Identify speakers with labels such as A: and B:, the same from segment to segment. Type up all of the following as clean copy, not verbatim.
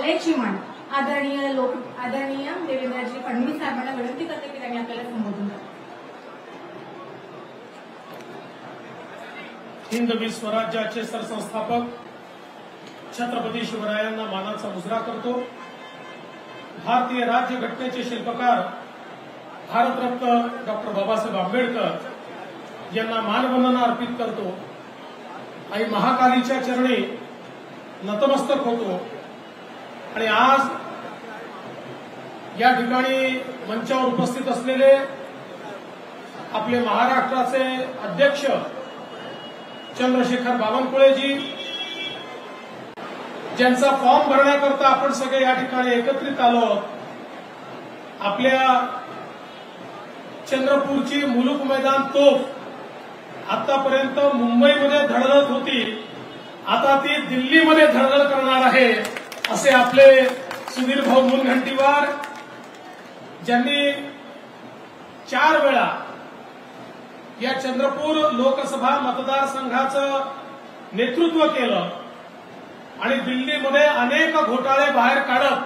A: लेची म्हण आदरणीय देवेंद्रजी फडणवीस साहेबांना विनंती करते की त्यांनी आपल्याला संबोधन करावं।
B: हिंदवी स्वराज्याचे सरसंस्थापक छत्रपती शिवरायांना मानाचा मुजरा करतो। भारतीय राज्यघटनेचे शिल्पकार भारतरत्न डॉक्टर बाबासाहेब आंबेडकर यांना मानवंदना अर्पित करतो। आई महाकालीच्या चरणी नतमस्तक होतो आणि आज या ठिकाणी मंचावर उपस्थित असलेले आपले महाराष्ट्राचे अध्यक्ष चंद्रशेखर बावनकुळेजी, ज्यांचा फॉर्म भरण्याकरता आपण सगळे या ठिकाणी एकत्रित आलो। आपल्या चंद्रपूरची मुलुक मैदान तोफ आतापर्यंत मुंबईमध्ये धडधडत होती, आता ती दिल्लीमध्ये धडधड करणार आहे असे आपले सुधीर भाऊ मुनगंटीवार, ज्यांनी 4 वेळा या चंद्रपूर लोकसभा मतदारसंघाचं नेतृत्व केलं आणि दिल्लीमध्ये अनेक घोटाळे बाहेर काढत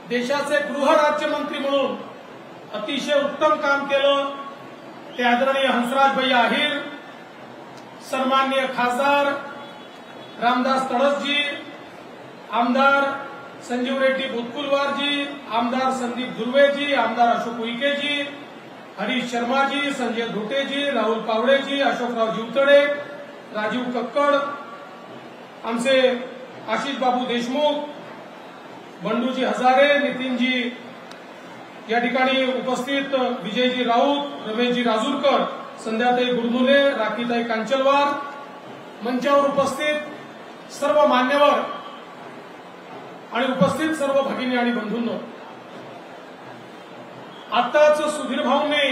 B: देशाचे गृह राज्यमंत्री म्हणून अतिशय उत्तम काम केलं। ते आदरणीय हंसराज अहिर, सन्माननीय खासदार रामदास तडसजी, आमदार संजीव रेड्डी बुतकुलवारजी, आमदार संदीप धुर्वेजी, आमदार अशोक उईकेजी, हरीश शर्माजी, संजय धोटेजी, राहुल पावडेजी, अशोकराव जीवतडे, राजीव कक्कड, आमचे आशिष बाबू देशमुख, बंडूजी हजारे, नितीनजी या ठिकाणी उपस्थित, विजयजी राऊत, रमेशजी राजूरकर, संध्याताई गुरनुले, राखीताई कांचलवार, मंचावर उपस्थित सर्व मान्यवर आणि उपस्थित सर्व भगिनी आणि बंधूंनो, आताच सुधीर भाऊने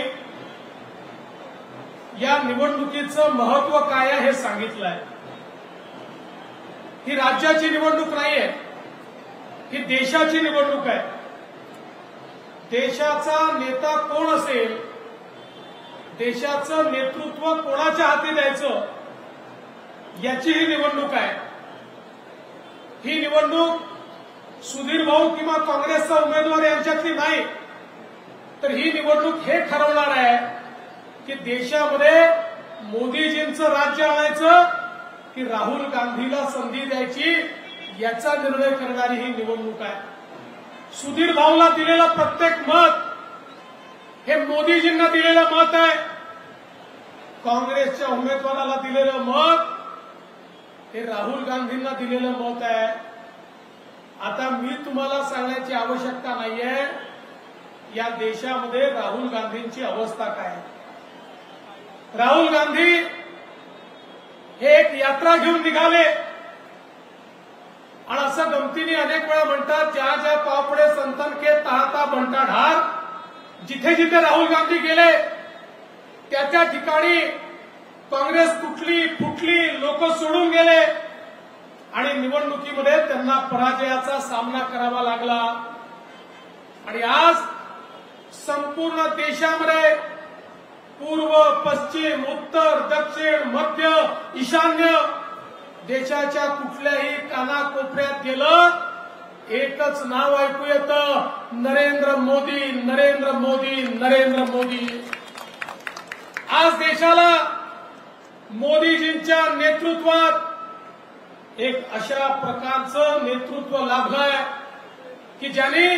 B: या निवडणुकीचं महत्व काय आहे हे सांगितलंय। ही राज्याची निवडणूक नाहीये, ही देशाची निवडणूक आहे। देशाचा नेता कोण असेल, देशाचं नेतृत्व कोणाच्या हाती द्यायचं याची ही निवडणूक आहे। ही निवडणूक सुधीर भाऊ किंवा काँग्रेसचा उमेदवार यांच्यातली नाही, तर ही निवडणूक हे ठरवणार आहे की देशामध्ये मोदीजींचं राज्य आणायचं की राहुल गांधीला संधी द्यायची याचा निर्णय करणारी ही निवडणूक आहे। सुधीर भाऊला दिलेलं प्रत्येक मत हे मोदीजींना दिलेलं मत आहे, काँग्रेसच्या उमेदवाराला दिलेलं मत हे राहुल गांधींना दिलेलं मत आहे। आता मी तुम्हाला सांगण्याची आवश्यकता नाहीये या देशामध्ये राहुल गांधींची अवस्था काय। राहुल गांधी हे एक यात्रा घेऊन निघाले आणि असं गमतीने अनेक वेळा म्हणतात, ज्या ज्या पापडे संतन के तहाता बंटा ढार, जिथे जिथे राहुल गांधी गेले त्या त्या ठिकाणी काँग्रेस तुटली फुटली, लोक सोडून गेले आणि निवडणुकीमध्ये त्यांना पराजयाचा सामना करावा लागला। आणि आज संपूर्ण देशामध्ये पूर्व पश्चिम उत्तर दक्षिण मध्य ईशान्य देशाच्या कुठल्याही कानाकोपऱ्यात गेलं एकच नाव ऐकू येतं, नरेंद्र मोदी, नरेंद्र मोदी, नरेंद्र मोदी। आज देशाला मोदीजींच्या नेतृत्वात एक अशा प्रकारचं नेतृत्व लाभलंय की ज्यांनी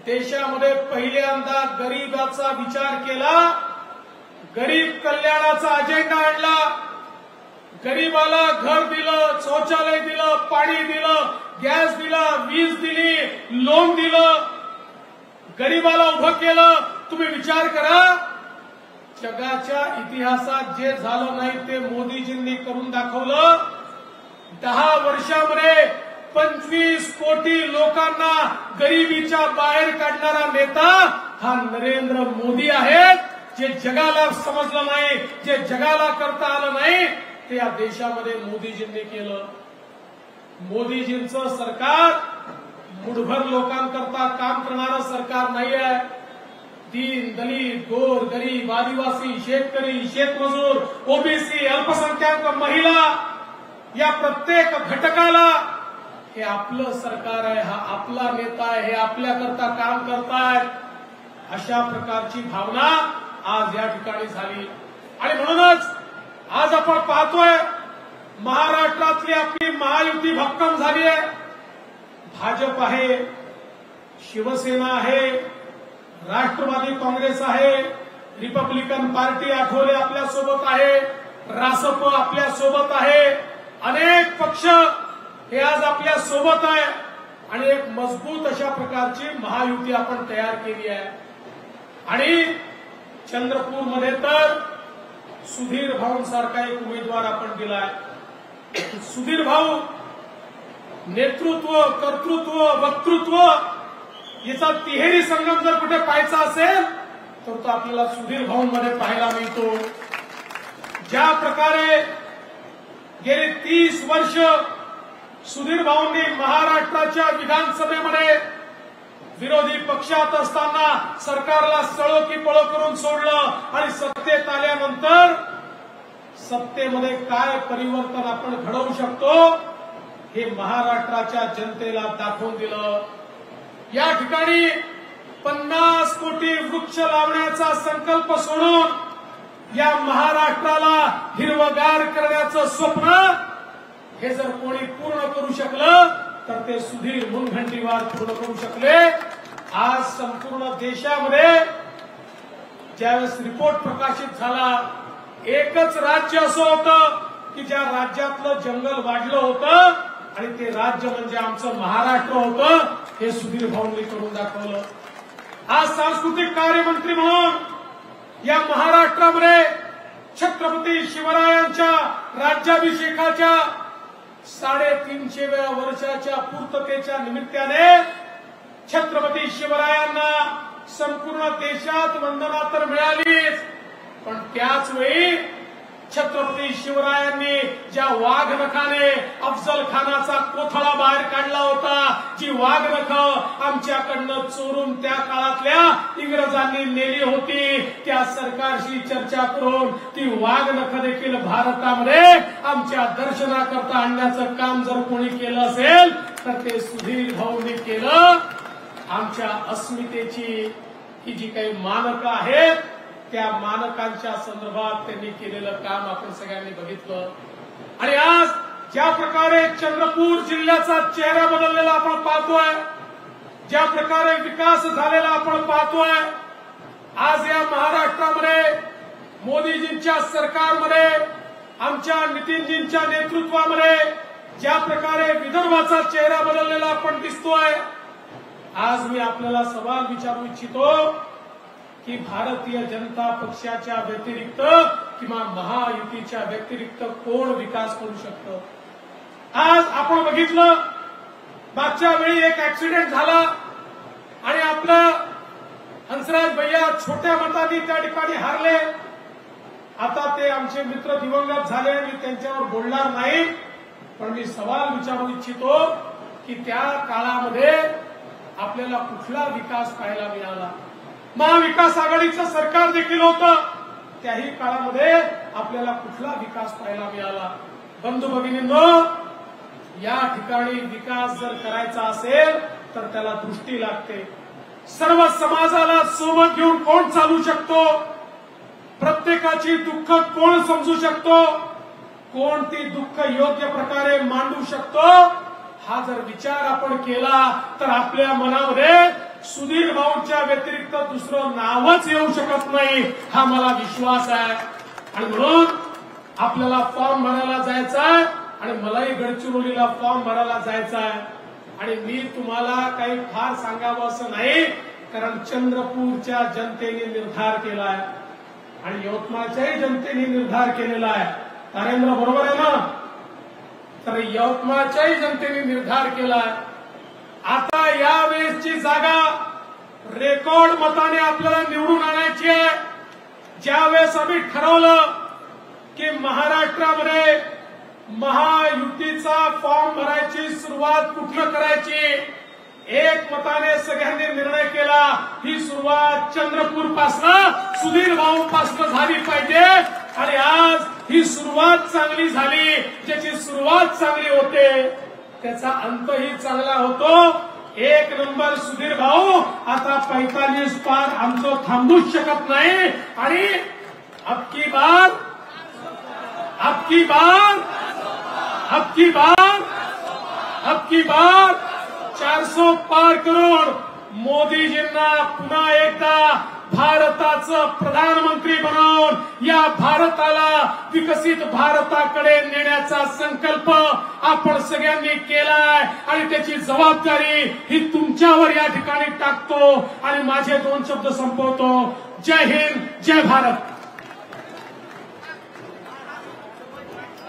B: देशामध्ये पहिल्यांदा गरीबाचा विचार केला, गरीब कल्याणाचा अजेंडा आणला, गरीबाला घर दिलं, शौचालय दिलं, पाणी दिलं, गॅस दिला, वीज दिली, लोन दिलं, गरीबाला उभं केलं। तुम्ही विचार करा, जगाच्या इतिहासात जे झालं नाही ते मोदीजींनी करून दाखवलं। 10 वर्षामध्ये 25 कोटी लोकांना गरिबीच्या बाहेर काढणारा नेता हा नरेंद्र मोदी आहे। जे जगाला समजलं नाही, जे जगाला करता आलं नाही ते या देशामध्ये मोदीजींनी केलं। मोदीजींचं सरकार मुठभर लोकांकरता काम करणारं सरकार नाही आहे। दीन दलित गोर गरीब आदिवासी शेतकरी शेतमजूर ओबीसी अल्पसंख्याक महिला या प्रत्येक घटकाला हे आपलं सरकार आहे, हा आपला नेता आहे, हे आपल्याकरता काम करतायत, अशा प्रकारची भावना आज या ठिकाणी झाली. आणि म्हणूनच आज आपण पाहतोय महाराष्ट्रातली आपली महायुती भक्कम झाली आहे. भाजप आहे, शिवसेना आहे, राष्ट्रवादी काँग्रेस आहे, रिपब्लिकन पार्टी आठवले आपल्या सोबत आहे, रासप आपल्या सोबत आहे, अनेक पक्ष हे आज आपल्या सोबत आहे आणि एक मजबूत अशा प्रकारची महायुती आपण तयार केली आहे. आणि चंद्रपूरमध्ये तर सुधीर भाऊंसारखा एक उमेदवार आपण दिलाय. सुधीर भाऊ नेतृत्व, कर्तृत्व, वक्तृत्व याचा तिहेरी संगम जर कुठे पाहायचा असेल तर तो आपल्याला सुधीर भाऊंमध्ये पाहायला मिळतो. ज्या प्रकारे गेली 30 वर्ष सुधीर भाऊंनी महाराष्ट्राच्या विधानसभेमध्ये विरोधी पक्षात असताना सरकारला सळो की पळो करून सोडलं आणि सत्तेत आल्यानंतर सत्तेमध्ये काय परिवर्तन आपण घडवू शकतो हे महाराष्ट्राच्या जनतेला दाखवून दिलं. या ठिकाणी 50 कोटी वृक्ष लावण्याचा संकल्प सोडून या महाराष्ट्राला हिरवगार करण्याचं स्वप्न हे जर कोणी पूर्ण करू शकलं तर ते सुधीर मुनगंटीवार पूर्ण करू शकले. आज संपूर्ण देशामध्ये ज्यावेळेस रिपोर्ट प्रकाशित झाला, एकच राज्य असं होतं की ज्या राज्यातलं जंगल वाढलं होतं आणि ते राज्य म्हणजे आमचं महाराष्ट्र होतं. हे सुधीर भाऊंनी करून दाखवलं. आज सांस्कृतिक कार्यमंत्री म्हणून या महाराष्ट्रामध्ये छत्रपती शिवरायांच्या राज्याभिषेकाच्या 350व्या वर्षाच्या पूर्ततेच्या निमित्ताने छत्रपती शिवरायांना संपूर्ण देशात वंदना तर मिळालीच, पण त्याच वेळी छत्रपती शिवरायांनी ज्या वाघनखाने अफजल खानाचा कोथळा बाहेर काढला होता, जी वाघनखं आमच्याकडनं चोरून त्या काळातल्या इंग्रजांनी नेली होती, त्या सरकारशी चर्चा करून ती वाघनखं देखील भारतामध्ये आमच्या दर्शनाकरता आणण्याचं काम जर कोणी केलं असेल तर ते सुधीर भाऊंनी केलं. आमच्या अस्मितेची ही जी काही मानकं आहेत त्या मानकांच्या संदर्भात त्यांनी केलेलं काम आपण सगळ्यांनी बघितलं. आणि आज ज्या प्रकारे चंद्रपूर जिल्ह्याचा चेहरा बदललेला आपण पाहतोय, ज्या प्रकारे विकास झालेला आपण पाहतोय, आज या महाराष्ट्रामध्ये मोदीजींच्या सरकारमध्ये आमच्या नितीनजींच्या नेतृत्वामध्ये ज्या प्रकारे विदर्भाचा चेहरा बदललेला आपण दिसतोय. आज मी आपल्याला सवाल विचारू इच्छितो की भारतीय जनता पक्षाच्या व्यतिरिक्त किंवा महायुतीच्या व्यतिरिक्त कोण विकास करू शकतं? आज आपण बघितलं मागच्या वेळी एक ऍक्सिडेंट झाला आणि आपलं हंसराज भैया छोट्या मतांनी त्या ठिकाणी हारले. आता ते आमचे मित्र दिवंगत झाले, मी त्यांच्यावर बोलणार नाही, पण मी सवाल विचारू इच्छितो की त्या काळामध्ये आपल्याला कुठला विकास पाहायला मिळाला? महाविकास आघाडीचं सरकार देखील होतं, त्याही काळामध्ये आपल्याला कुठला विकास पाहायला मिळाला? बंधू भगिनींनो, या ठिकाणी विकास जर करायचा असेल तर त्याला दृष्टी लागते. सर्व समाजाला सोबत घेऊन कोण चालू शकतो? प्रत्येकाची दुःख कोण समजू शकतो? कोण ती दुःख योग्य प्रकारे मांडू शकतो? हा जर विचार आपण केला तर आपल्या मनामध्ये सुधीर भाऊंच्या व्यतिरिक्त दुसरं नावच येऊ शकत नाही, हा मला विश्वास आहे. आणि म्हणून आपल्याला फॉर्म भरायला जायचा आहे आणि मलाही गडचिरोलीला फॉर्म भरायला जायचा आहे. आणि मी तुम्हाला काही फार सांगावं असं नाही, कारण चंद्रपूरच्या जनतेने निर्धार केला आहे आणि यवतमाळच्याही जनतेने निर्धार केलेला आहे. नरेंद्र बरोबर आहे ना? तर यवतमाळच्याही जनतेने निर्धार केलाय. आता यावेळेसची जागा रेकॉर्ड मताने आपल्याला निवडून आणायची आहे. ज्यावेळेस आम्ही ठरवलं की महाराष्ट्रामध्ये महायुतीचा फॉर्म भरायची सुरुवात कुठनं करायची, एक मताने सगळ्यांनी निर्णय केला ही सुरुवात चंद्रपूरपासनं सुधीर भाऊंपासनं झाली पाहिजे. आणि आज ही सुरुवात चांगली झाली. ज्याची सुरुवात चांगली होते त्याचा अंतही चांगला होतो। एक नंबर सुधीर भाऊ, आता 45 पार आमचं थांबूच शकत नाही आणि अबकी बार 400 पार करून मोदीजींना पुन्हा एकदा भारताचं प्रधानमंत्री बनवून या भारताला विकसित भारताकडे नेण्याचा संकल्प आपण सगळ्यांनी केलाय आणि त्याची जबाबदारी ही तुमच्यावर या ठिकाणी टाकतो आणि माझे 2 शब्द संपवतो। जय हिंद, जय भारत।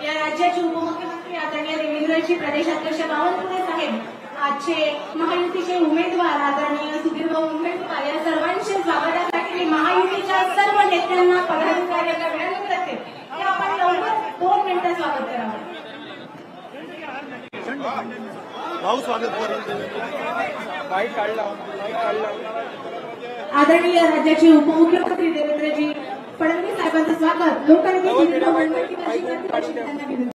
A: या राज्याचे उपमुख्यमंत्री आदरणीय देवेंद्रजी प्रदेशाध्यक्ष बावनकुळे साहेब, आजचे महायुतीचे उमेदवार आदरणीय सुधीरभाऊ मुनगंटीवार या सर्वांचे स्वागतासाठी महायुतीच्या सर्व नेत्यांना पदाधिकाऱ्यांना विनंती करते की आपण लवकर 2 मिनिटं स्वागत करावं। आदरणीय राज्याचे उपमुख्यमंत्री देवेंद्रजी फडणवीस साहेबांचं स्वागत लोकनेते सुधीरभाऊ मुनगंटीवार यांना विनंती।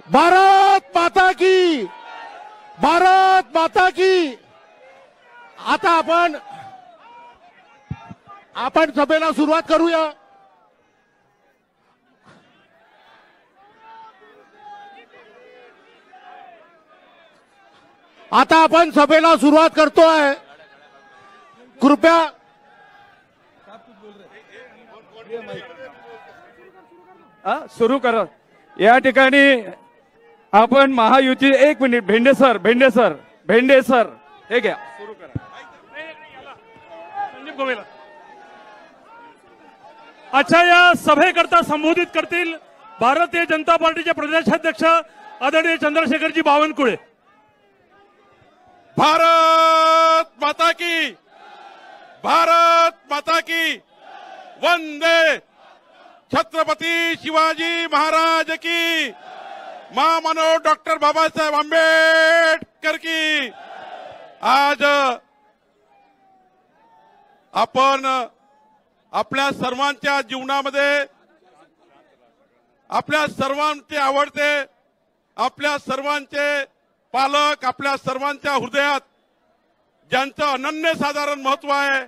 C: भारत माता की, भारत माता की। आता आपण सभेला सुरुवात करूया। आता आपण सभेला सुरुवात करतोय। कृपया
D: सुरू करा। या ठिकाणी आपण महायुती 1 मिनिट भेंडे सर हे घ्या, सुरू करा।
E: संदीप गोवेला अच्छा या सभेकरता संबोधित करतील भारतीय जनता पार्टीचे प्रदेशाध्यक्ष आदरणीय चंद्रशेखरजी बावनकुळे।
F: भारत माता की, भारत माता की। वंदे छत्रपती शिवाजी महाराज की, महामानव डॉक्टर बाबासाहेब आंबेडकर की। आज आपण आपल्या सर्वांच्या जीवनामध्ये आपल्या सर्वांचे आवडते, आपल्या सर्वांचे पालक, आपल्या सर्वांच्या हृदयात ज्यांचं अनन्यसाधारण महत्व आहे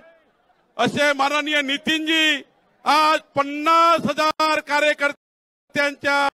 F: असे माननीय नितीनजी आज 50,000 कार्यकर्त्यांच्या